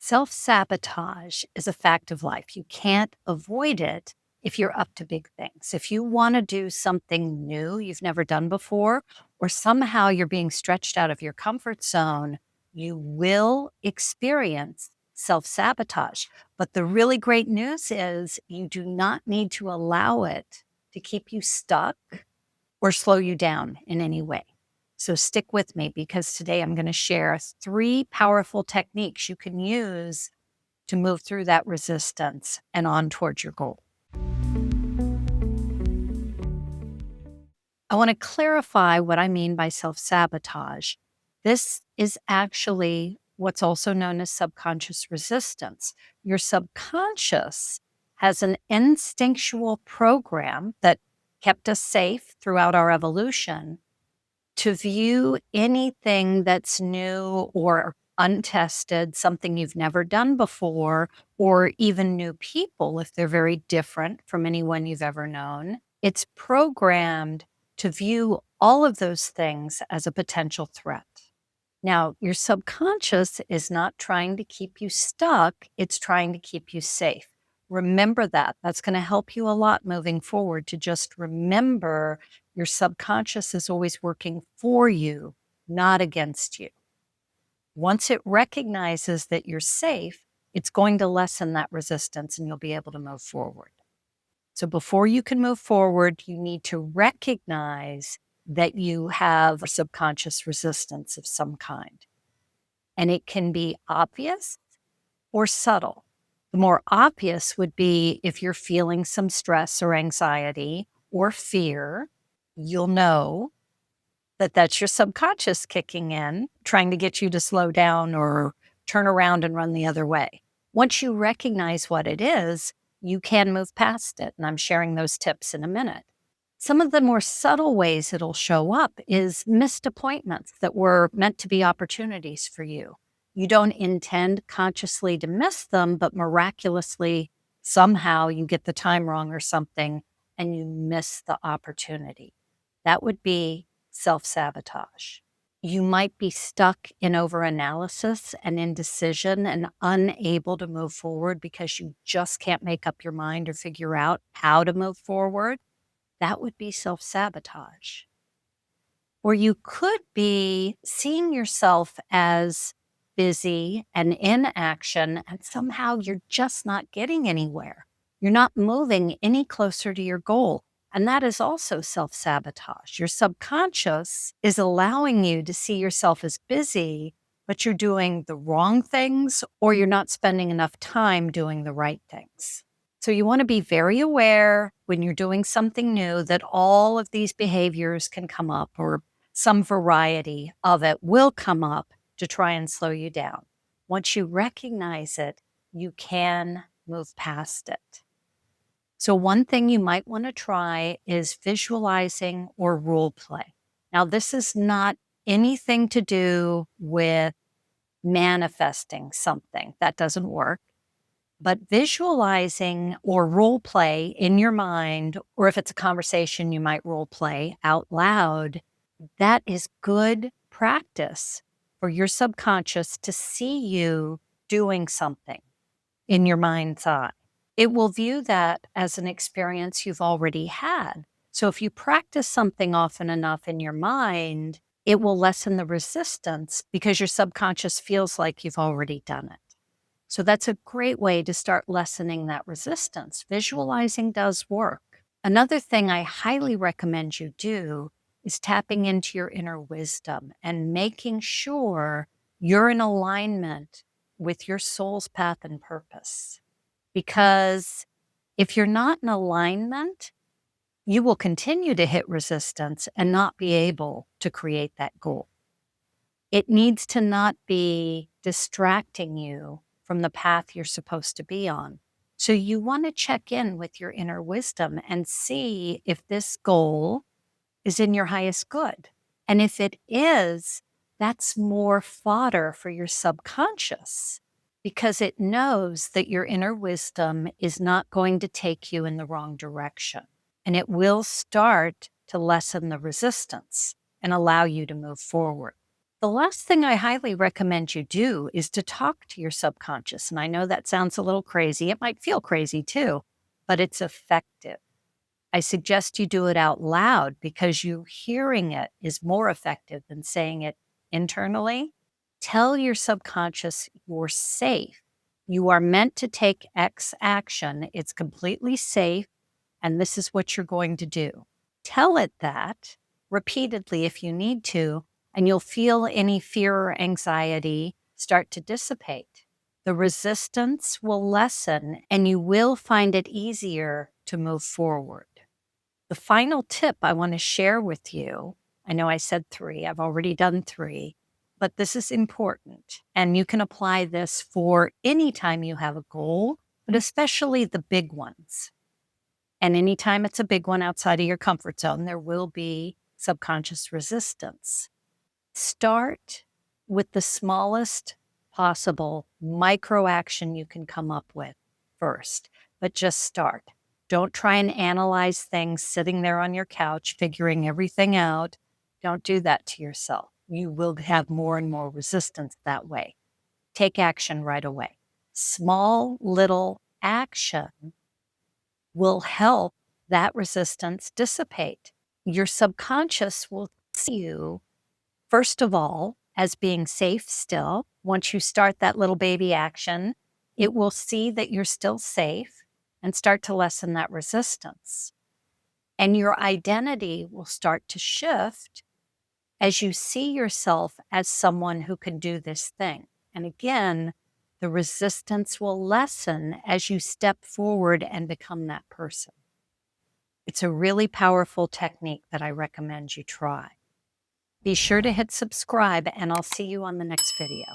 Self-sabotage is a fact of life. You can't avoid it if you're up to big things. If you want to do something new you've never done before, or somehow you're being stretched out of your comfort zone, you will experience self-sabotage. But the really great news is you do not need to allow it to keep you stuck or slow you down in any way. So stick with me because today I'm going to share 3 powerful techniques you can use to move through that resistance and on towards your goal. I want to clarify what I mean by self-sabotage. This is actually what's also known as subconscious resistance. Your subconscious has an instinctual program that kept us safe throughout our evolution to view anything that's new or untested, something you've never done before, or even new people, if they're very different from anyone you've ever known. It's programmed to view all of those things as a potential threat. Now, your subconscious is not trying to keep you stuck, it's trying to keep you safe. Remember that. That's going to help you a lot moving forward to just remember your subconscious is always working for you, not against you. Once it recognizes that you're safe, it's going to lessen that resistance and you'll be able to move forward. So before you can move forward, you need to recognize that you have subconscious resistance of some kind. And it can be obvious or subtle. The more obvious would be if you're feeling some stress or anxiety or fear, you'll know that that's your subconscious kicking in, trying to get you to slow down or turn around and run the other way. Once you recognize what it is, you can move past it. And I'm sharing those tips in a minute. Some of the more subtle ways it'll show up is missed appointments that were meant to be opportunities for you. You don't intend consciously to miss them, but miraculously, somehow you get the time wrong or something and you miss the opportunity. That would be self-sabotage. You might be stuck in overanalysis and indecision and unable to move forward because you just can't make up your mind or figure out how to move forward. That would be self-sabotage. Or you could be seeing yourself as busy and in action, and somehow you're just not getting anywhere. You're not moving any closer to your goal. And that is also self-sabotage. Your subconscious is allowing you to see yourself as busy, but you're doing the wrong things or you're not spending enough time doing the right things. So you want to be very aware when you're doing something new that all of these behaviors can come up or some variety of it will come up to try and slow you down. Once you recognize it, you can move past it. So one thing you might want to try is visualizing or role play. Now, this is not anything to do with manifesting something. That doesn't work. But visualizing or role play in your mind, or if it's a conversation, you might role play out loud. That is good practice for your subconscious to see you doing something in your mind's eye. It will view that as an experience you've already had. So if you practice something often enough in your mind, it will lessen the resistance because your subconscious feels like you've already done it. So that's a great way to start lessening that resistance. Visualizing does work. Another thing I highly recommend you do is tapping into your inner wisdom and making sure you're in alignment with your soul's path and purpose. Because if you're not in alignment, you will continue to hit resistance and not be able to create that goal. It needs to not be distracting you from the path you're supposed to be on. So you want to check in with your inner wisdom and see if this goal is in your highest good. And if it is, that's more fodder for your subconscious because it knows that your inner wisdom is not going to take you in the wrong direction. And it will start to lessen the resistance and allow you to move forward. The last thing I highly recommend you do is to talk to your subconscious. And I know that sounds a little crazy. It might feel crazy too, but it's effective. I suggest you do it out loud because you hearing it is more effective than saying it internally. Tell your subconscious you're safe. You are meant to take X action. It's completely safe. And this is what you're going to do. Tell it that repeatedly if you need to, and you'll feel any fear or anxiety start to dissipate. The resistance will lessen, and you will find it easier to move forward. The final tip I want to share with you, I know I said 3, I've already done 3, but this is important. And you can apply this for any time you have a goal, but especially the big ones. And anytime it's a big one outside of your comfort zone, there will be subconscious resistance. Start with the smallest possible micro action you can come up with first, but just start. Don't try and analyze things sitting there on your couch, figuring everything out. Don't do that to yourself. You will have more and more resistance that way. Take action right away. Small little action will help that resistance dissipate. Your subconscious will see you, first of all, as being safe still. Once you start that little baby action, it will see that you're still safe and start to lessen that resistance. And your identity will start to shift as you see yourself as someone who can do this thing. And again, the resistance will lessen as you step forward and become that person. It's a really powerful technique that I recommend you try. Be sure to hit subscribe, and I'll see you on the next video.